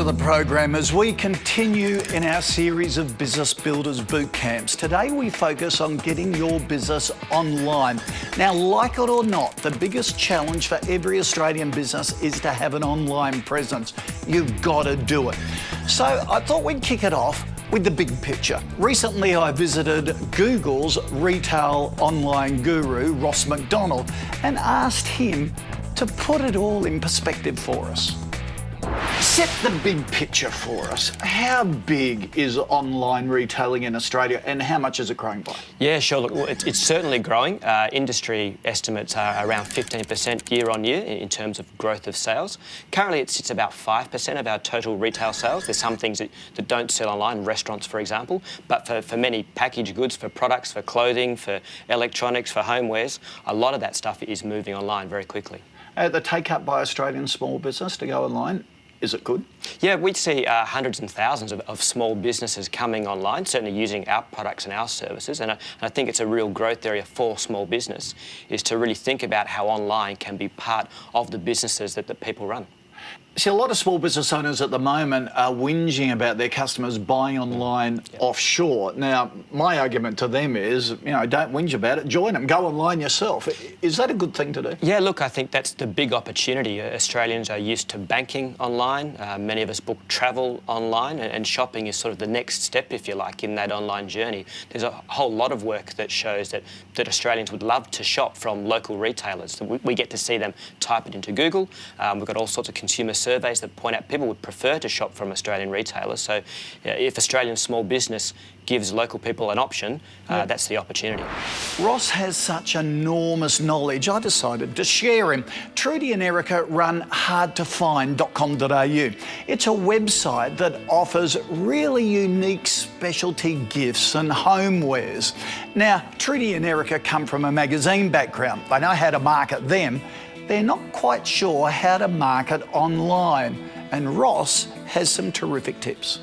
the program as we continue in our series of Business Builders Boot Camps. Today we focus on getting your business online. Now, like it or not, the biggest challenge for every Australian business is to have an online presence. You've got to do it. So I thought we'd kick it off with the big picture. Recently I visited Google's retail online guru, Ross McDonald, and asked him to put it all in perspective for us. Set the big picture for us. How big is online retailing in Australia and how much is it growing by? Yeah, sure. Look, it's certainly growing. Industry estimates are around 15% year on year in terms of growth of sales. Currently it sits about 5% of our total retail sales. There's some things that don't sell online, restaurants for example, but for many packaged goods, for products, for clothing, for electronics, for homewares, a lot of that stuff is moving online very quickly. The take-up by Australian small business to go online, is it good? Yeah, we see hundreds and thousands of small businesses coming online, certainly using our products and our services. And I think it's a real growth area for small business, is to really think about how online can be part of the businesses that people run. See, a lot of small business owners at the moment are whinging about their customers buying online offshore. Now, my argument to them is, don't whinge about it, join them, go online yourself. Is that a good thing to do? Yeah, look, I think that's the big opportunity. Australians are used to banking online. Many of us book travel online, and shopping is sort of the next step, if you like, in that online journey. There's a whole lot of work that shows that Australians would love to shop from local retailers. We get to see them type it into Google. We've got all sorts of consumer surveys that point out people would prefer to shop from Australian retailers. So if Australian small business gives local people an option, that's the opportunity. Ross has such enormous knowledge, I decided to share him. Trudy and Erica run hardtofind.com.au. It's a website that offers really unique specialty gifts and homewares. Now, Trudy and Erica come from a magazine background. They know how to market them. They're not quite sure how to market online, and Ross has some terrific tips.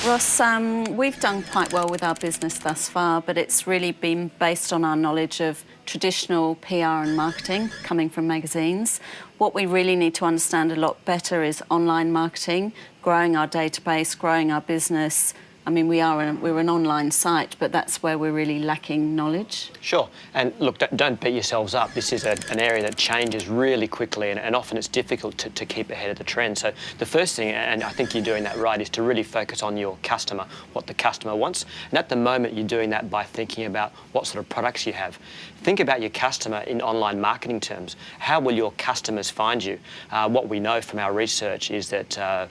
Ross, we've done quite well with our business thus far, but it's really been based on our knowledge of traditional PR and marketing coming from magazines. What we really need to understand a lot better is online marketing, growing our database, growing our business. I mean, we're an online site, but that's where we're really lacking knowledge. Sure. And look, don't beat yourselves up. This is an area that changes really quickly, and often it's difficult to keep ahead of the trend. So the first thing, and I think you're doing that right, is to really focus on your customer, what the customer wants. And at the moment, you're doing that by thinking about what sort of products you have. Think about your customer in online marketing terms. How will your customers find you? What we know from our research is that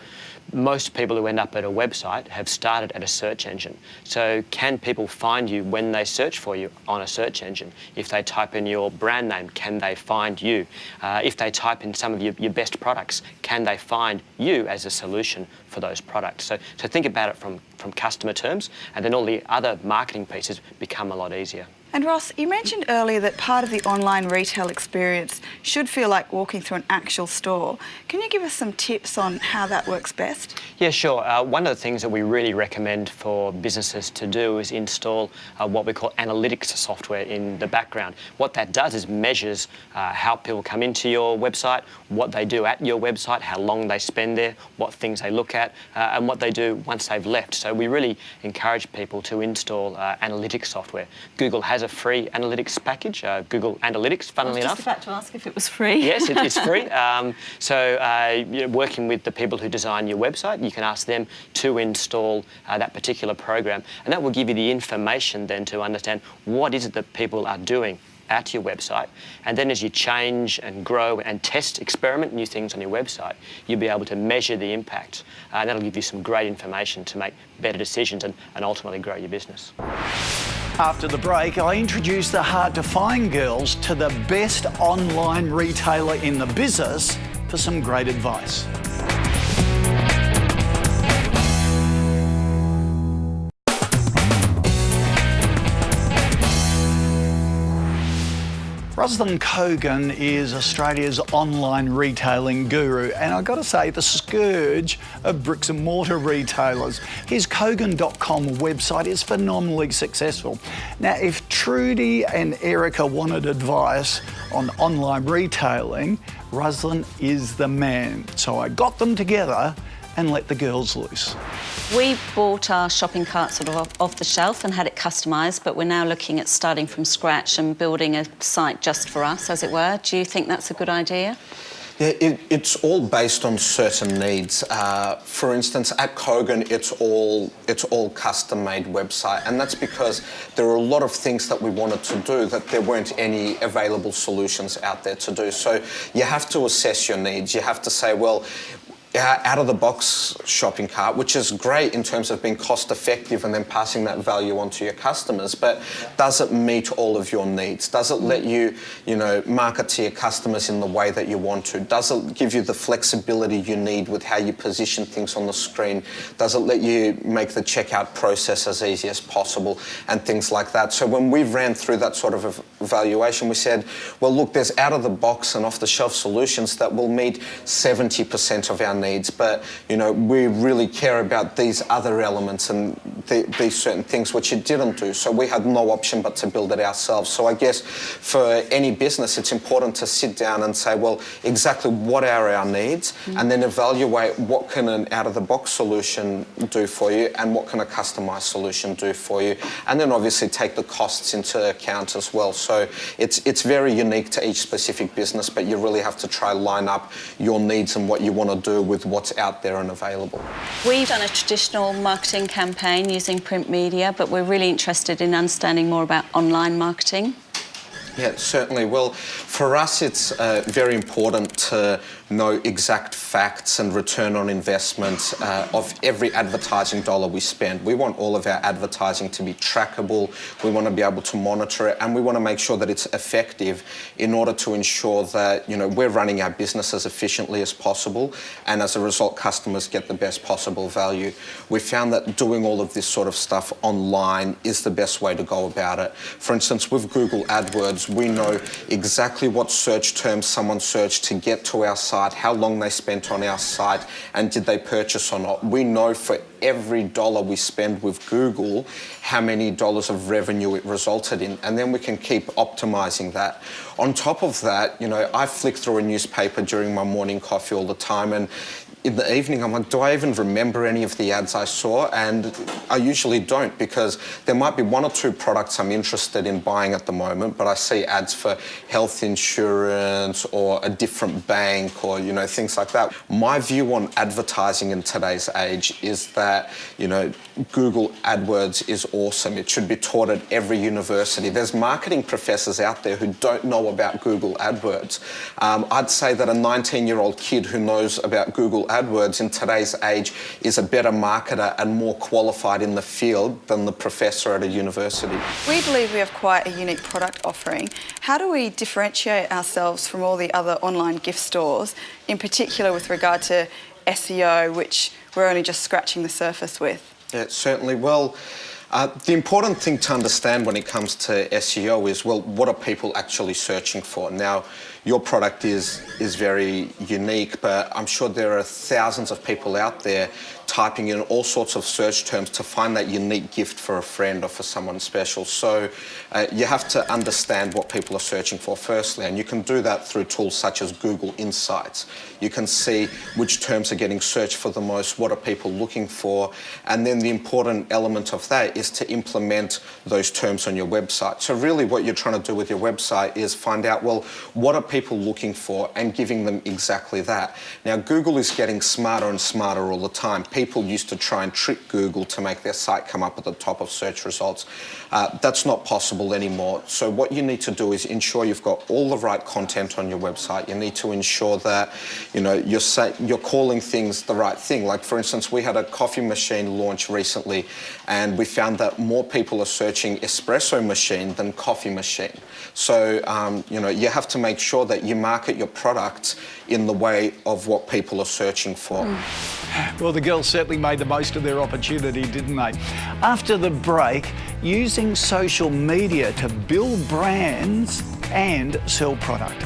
most people who end up at a website have started at a search engine. So can people find you when they search for you on a search engine? If they type in your brand name, can they find you? If they type in some of your best products, can they find you as a solution for those products? So think about it from customer terms, and then all the other marketing pieces become a lot easier. And Ross, you mentioned earlier that part of the online retail experience should feel like walking through an actual store. Can you give us some tips on how that works best? Yeah, sure. One of the things that we really recommend for businesses to do is install what we call analytics software in the background. What that does is measures how people come into your website, what they do at your website, how long they spend there, what things they look at, and what they do once they've left. So we really encourage people to install analytics software. Google has a free analytics package, Google Analytics, funnily enough. I was just about to ask if it was free. Yes, it's free. Working with the people who design your website, you can ask them to install that particular program, and that will give you the information then to understand what is it that people are doing at your website. And then as you change and grow and test, experiment new things on your website, you'll be able to measure the impact. And that'll give you some great information to make better decisions and ultimately grow your business. After the break, I introduce the Hard to Find girls to the best online retailer in the business for some great advice. Ruslan Kogan is Australia's online retailing guru, and I've got to say, the scourge of bricks and mortar retailers. His Kogan.com website is phenomenally successful. Now, if Trudy and Erica wanted advice on online retailing, Ruslan is the man. So I got them together and let the girls loose. We bought our shopping cart sort of off the shelf and had it customised, but we're now looking at starting from scratch and building a site just for us, as it were. Do you think that's a good idea? Yeah, it's all based on certain needs. For instance, at Kogan, it's all custom-made website, and that's because there are a lot of things that we wanted to do that there weren't any available solutions out there to do. So you have to assess your needs. You have to say, well, out-of-the-box shopping cart, which is great in terms of being cost-effective and then passing that value on to your customers, but does it meet all of your needs? Does it let you, market to your customers in the way that you want to? Does it give you the flexibility you need with how you position things on the screen? Does it let you make the checkout process as easy as possible and things like that? So when we ran through that sort of evaluation, we said, well, look, there's out-of-the-box and off-the-shelf solutions that will meet 70% of our needs, but we really care about these other elements and these certain things which it didn't do, so we had no option but to build it ourselves. So I guess for any business it's important to sit down and say, well, exactly what are our needs, and then evaluate what can an out-of-the-box solution do for you and what can a customized solution do for you, and then obviously take the costs into account as well. So it's very unique to each specific business, but you really have to try line up your needs and what you want to do with what's out there and available. We've done a traditional marketing campaign using print media, but we're really interested in understanding more about online marketing. Yeah, certainly. Well, for us, it's very important to know exact facts and return on investment of every advertising dollar we spend. We want all of our advertising to be trackable. We want to be able to monitor it, and we want to make sure that it's effective in order to ensure that we're running our business as efficiently as possible, and as a result, customers get the best possible value. We found that doing all of this sort of stuff online is the best way to go about it. For instance, with Google AdWords, we know exactly what search terms someone searched to get to our site, how long they spent on our site, and did they purchase or not. We know for every dollar we spend with Google how many dollars of revenue it resulted in, and then we can keep optimizing that. On top of that, I flick through a newspaper during my morning coffee all the time, and in the evening, I'm like, do I even remember any of the ads I saw? And I usually don't, because there might be one or two products I'm interested in buying at the moment, but I see ads for health insurance or a different bank or, things like that. My view on advertising in today's age is that, Google AdWords is awesome. It should be taught at every university. There's marketing professors out there who don't know about Google AdWords. I'd say that a 19-year-old kid who knows about Google AdWords in today's age is a better marketer and more qualified in the field than the professor at a university. We believe we have quite a unique product offering. How do we differentiate ourselves from all the other online gift stores, in particular with regard to SEO, which we're only just scratching the surface with? Yeah, certainly. Well, the important thing to understand when it comes to SEO is, well, what are people actually searching for? Now, your product is very unique, but I'm sure there are thousands of people out there typing in all sorts of search terms to find that unique gift for a friend or for someone special. So you have to understand what people are searching for firstly, and you can do that through tools such as Google Insights. You can see which terms are getting searched for the most, what are people looking for, and then the important element of that is to implement those terms on your website. So really what you're trying to do with your website is find out, well, what are people looking for, and giving them exactly that. Now, Google is getting smarter and smarter all the time. People used to try and trick Google to make their site come up at the top of search results. That's not possible anymore. So what you need to do is ensure you've got all the right content on your website. You need to ensure that you're calling things the right thing. Like, for instance, we had a coffee machine launch recently, and we found that more people are searching espresso machine than coffee machine. So you have to make sure that you market your product in the way of what people are searching for. Well, the girls certainly made the most of their opportunity, didn't they? After the break, using social media to build brands and sell product.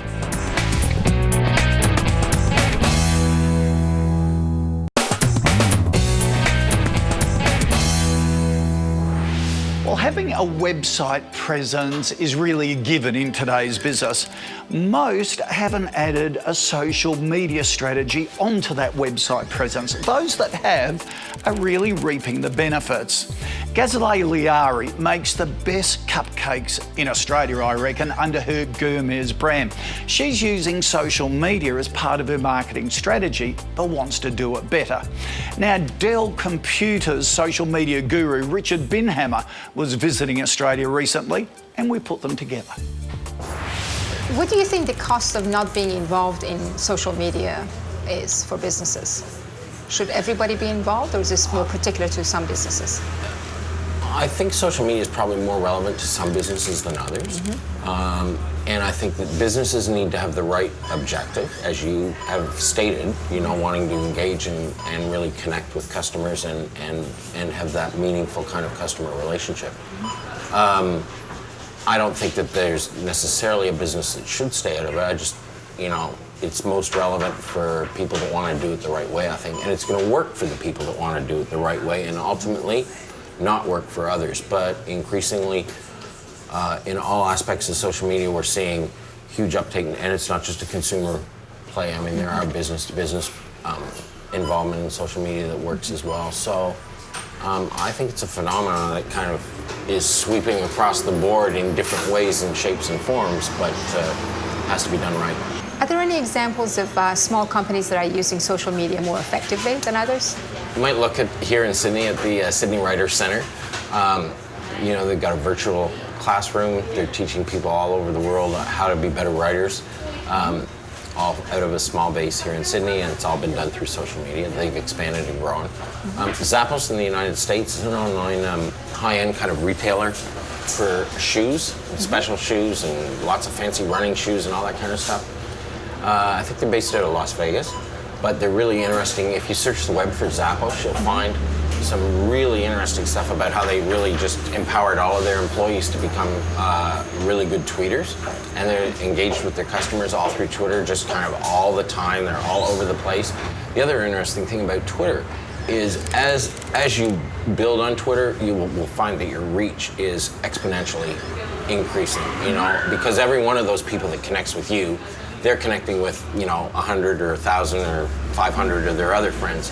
Well, have having a website presence is really a given in today's business. Most haven't added a social media strategy onto that website presence. Those that have are really reaping the benefits. Gazelle Liari makes the best cupcakes in Australia, I reckon, under her Gourmet's brand. She's using social media as part of her marketing strategy, but wants to do it better. Now, Dell Computer's social media guru, Richard Binhammer, was visiting Australia recently, and we put them together. What do you think the cost of not being involved in social media is for businesses? Should everybody be involved, or is this more particular to some businesses? I think social media is probably more relevant to some businesses than others. And I think that businesses need to have the right objective, as you have stated, you know, wanting to engage and really connect with customers and have that meaningful kind of customer relationship. I don't think that there's necessarily a business that should stay out of it. I just, you know, it's most relevant for people that want to do it the right way, I think. And it's going to work for the people that want to do it the right way, and ultimately not work for others. But increasingly, in all aspects of social media, we're seeing huge uptake, and it's not just a consumer play. I mean, there are business-to-business involvement in social media that works as well. So I think it's a phenomenon that kind of is sweeping across the board in different ways and shapes and forms, but has to be done right. Are there any examples of small companies that are using social media more effectively than others? You might look at here in Sydney at the Sydney Writers Centre. You know, they've got a virtual classroom. They're teaching people all over the world how to be better writers, all out of a small base here in Sydney, and it's all been done through social media. They've expanded and grown. Zappos in the United States is an online high-end kind of retailer for shoes, special shoes, and lots of fancy running shoes and all that kind of stuff. I think they're based out of Las Vegas, but they're really interesting. If you search the web for Zappos, you'll find some really interesting stuff about how they really just empowered all of their employees to become really good tweeters, and they're engaged with their customers all through Twitter, just kind of all the time. They're all over the place. The other interesting thing about Twitter is as you build on Twitter, you will find that your reach is exponentially increasing, you know, because every one of those people that connects with you, they're connecting with, you know, 100 or 1,000 or 500 of their other friends.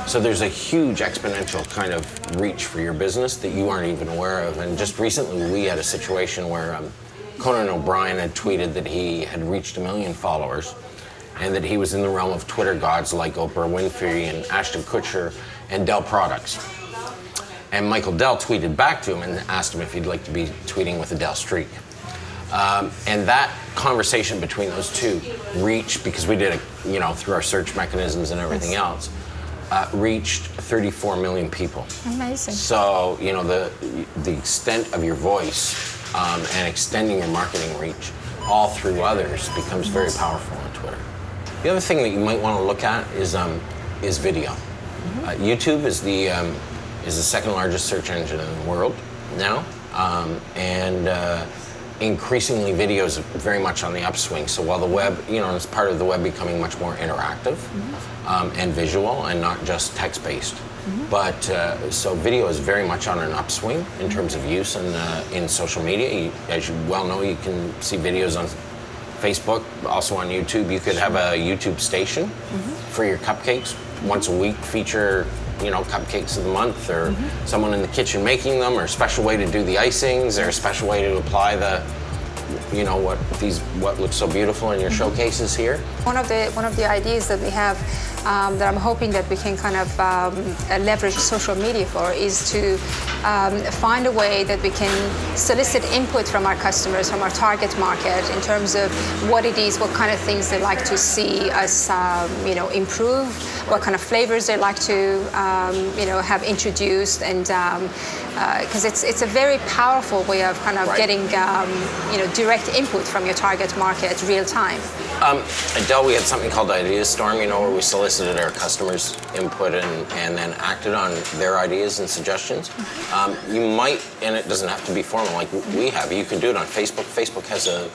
So there's a huge exponential kind of reach for your business that you aren't even aware of. And just recently we had a situation where Conan O'Brien had tweeted that he had reached 1 million followers, and that he was in the realm of Twitter gods like Oprah Winfrey and Ashton Kutcher and Dell Products. And Michael Dell tweeted back to him and asked him if he'd like to be tweeting with a Dell streak. And that conversation between those two reached, because we did it, you know, through our search mechanisms and everything else, reached 34 million people. Amazing. So, you know, the extent of your voice and extending your marketing reach all through others becomes very powerful on Twitter. The other thing that you might want to look at is video. YouTube is the second largest search engine in the world now, and increasingly video is very much on the upswing. So while the web, you know, it's part of the web becoming much more interactive and visual and not just text-based. But so video is very much on an upswing in terms of use in social media. As you well know, you can see videos on Facebook, also on YouTube. You could have a YouTube station for your cupcakes. Once a week feature, you know, cupcakes of the month, or someone in the kitchen making them, or a special way to do the icings, or a special way to apply the, you know, what looks so beautiful in your showcases here. One of the ideas that we have that I'm hoping that we can kind of leverage social media for is to find a way that we can solicit input from our customers, from our target market, in terms of what it is, what kind of things they like to see us, you know, improve, what kind of flavors they like to, you know, have introduced, and because it's a very powerful way of kind of getting, you know, direct input from your target market real time. At Dell, we had something called Ideas Storm, you know, where we solicited our customers' input and then acted on their ideas and suggestions. You might, and it doesn't have to be formal like we have, you can do it on Facebook. Facebook has a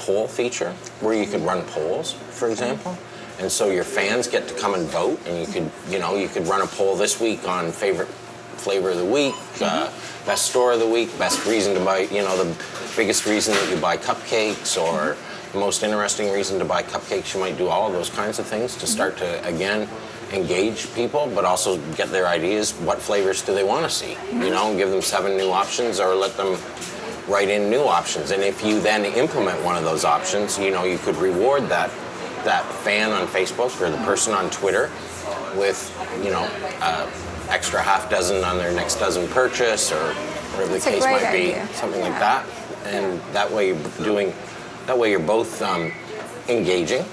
poll feature where you could run polls, for example. And so your fans get to come and vote, and you could run a poll this week on favorite flavor of the week, best store of the week, best reason to buy, the biggest reason that you buy cupcakes, or the most interesting reason to buy cupcakes. You might do all of those kinds of things to start to, again, engage people, but also get their ideas. What flavors do they want to see? Give them 7 new options, or let them write in new options. And if you then implement one of those options, you could reward that fan on Facebook or the person on Twitter with, extra half dozen on their next dozen purchase, or whatever the case might be, something like that. And that way you're both engaging,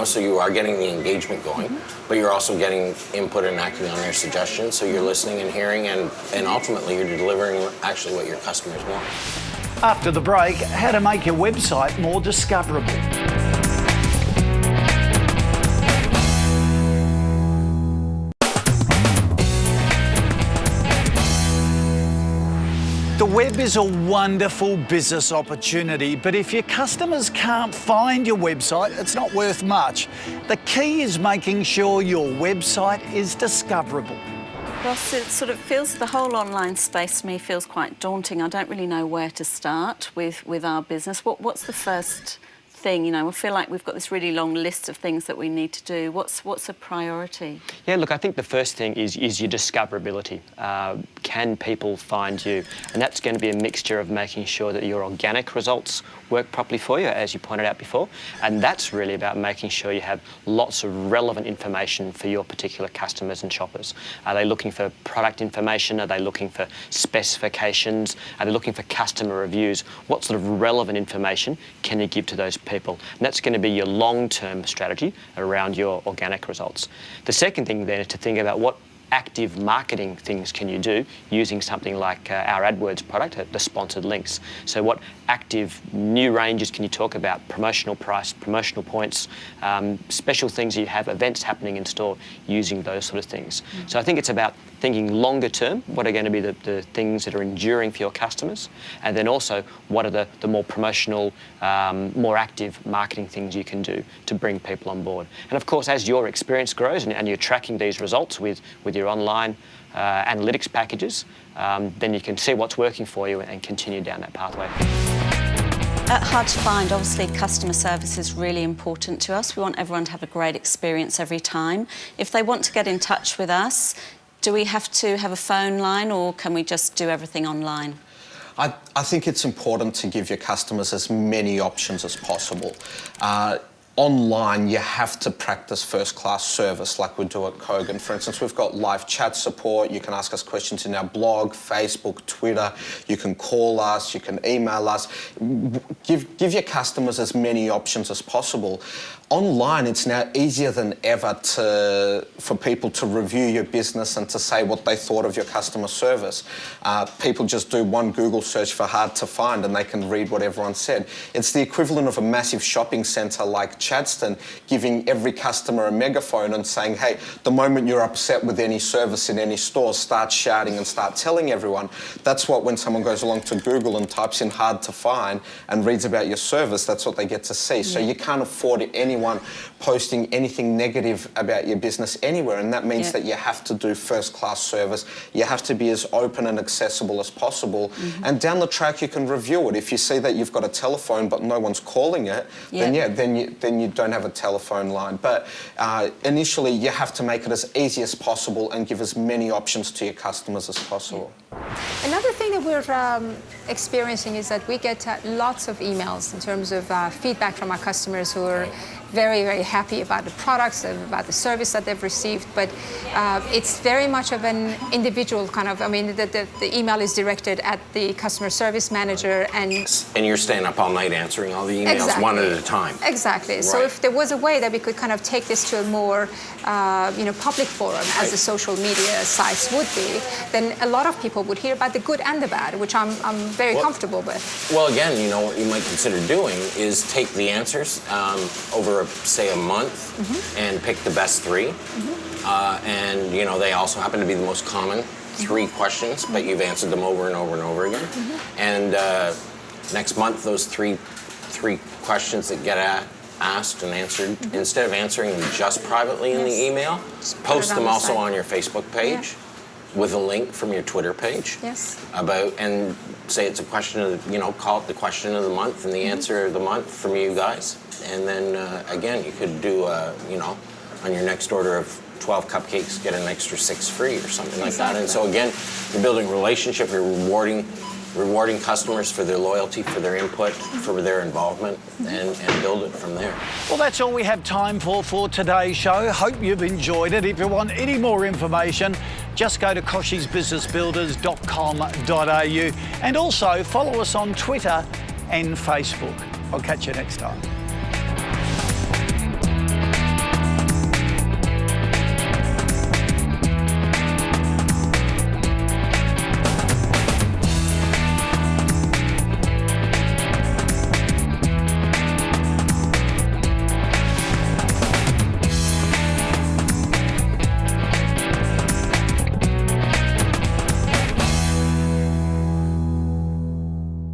so you are getting the engagement going, but you're also getting input and acting on their suggestions, so you're listening and hearing, and ultimately you're delivering actually what your customers want. After the break, how to make your website more discoverable. The web is a wonderful business opportunity, but if your customers can't find your website, it's not worth much. The key is making sure your website is discoverable. Ross, it sort of feels, the whole online space to me feels quite daunting. I don't really know where to start with our business. What's the first thing? I feel like we've got this really long list of things that we need to do. What's a priority? Yeah, look, I think the first thing is your discoverability. Can people find you? And that's going to be a mixture of making sure that your organic results work properly for you, as you pointed out before. And that's really about making sure you have lots of relevant information for your particular customers and shoppers. Are they looking for product information? Are they looking for specifications? Are they looking for customer reviews? What sort of relevant information can you give to those people? And that's going to be your long-term strategy around your organic results. The second thing then is to think about what active marketing things can you do using something like our AdWords product, the sponsored links. So what active new ranges can you talk about? Promotional price, promotional points, special things you have, events happening in store, using those sort of things. So I think it's about thinking longer term, what are going to be the things that are enduring for your customers, and then also what are the more promotional, more active marketing things you can do to bring people on board. And of course, as your experience grows and you're tracking these results with your online analytics packages, then you can see what's working for you and continue down that pathway. At Hard to Find, obviously customer service is really important to us. We want everyone to have a great experience every time. If they want to get in touch with us, do we have to have a phone line, or can we just do everything online? I think it's important to give your customers as many options as possible. Online, you have to practice first-class service like we do at Kogan. For instance, we've got live chat support. You can ask us questions in our blog, Facebook, Twitter. You can call us, you can email us. Give your customers as many options as possible. Online, it's now easier than ever for people to review your business and to say what they thought of your customer service. People just do one Google search for Hard to Find and they can read what everyone said. It's the equivalent of a massive shopping centre like Chadstone giving every customer a megaphone and saying, hey, the moment you're upset with any service in any store, start shouting and start telling everyone. That's what, when someone goes along to Google and types in Hard to Find and reads about your service, that's what they get to see. So you can't afford anyone posting anything negative about your business anywhere, and that means that you have to do first-class service. You have to be as open and accessible as possible, and down the track you can review it. If you see that you've got a telephone but no one's calling it, then you don't have a telephone line. But initially you have to make it as easy as possible and give as many options to your customers as possible. Another thing that we're experiencing is that we get lots of emails in terms of feedback from our customers who are very, very happy about the products, about the service that they've received, but it's very much of an individual kind of, the email is directed at the customer service manager, and you're staying up all night answering all the emails one at a time. Exactly. Right. So if there was a way that we could kind of take this to a more, public forum, as the social media sites would be, then a lot of people would hear about the good and the bad, which I'm very comfortable with. Well, again, what you might consider doing is take the answers over, say, a month and pick the best 3. And, they also happen to be the most common 3 questions, but you've answered them over and over and over again. And next month, those three questions that get asked and answered, instead of answering them just privately in the email, post them also on your Facebook page. with a link from your Twitter page. Yes. And say it's a question of, call it the question of the month and the answer of the month from you guys. And then again, you could do, on your next order of 12 cupcakes, get an extra 6 free or something like that. And so again, you're building a relationship, you're rewarding customers for their loyalty, for their input, for their involvement, and build it from there. Well, that's all we have time for today's show. Hope you've enjoyed it. If you want any more information, just go to kochiesbusinessbuilders.com.au and also follow us on Twitter and Facebook. I'll catch you next time.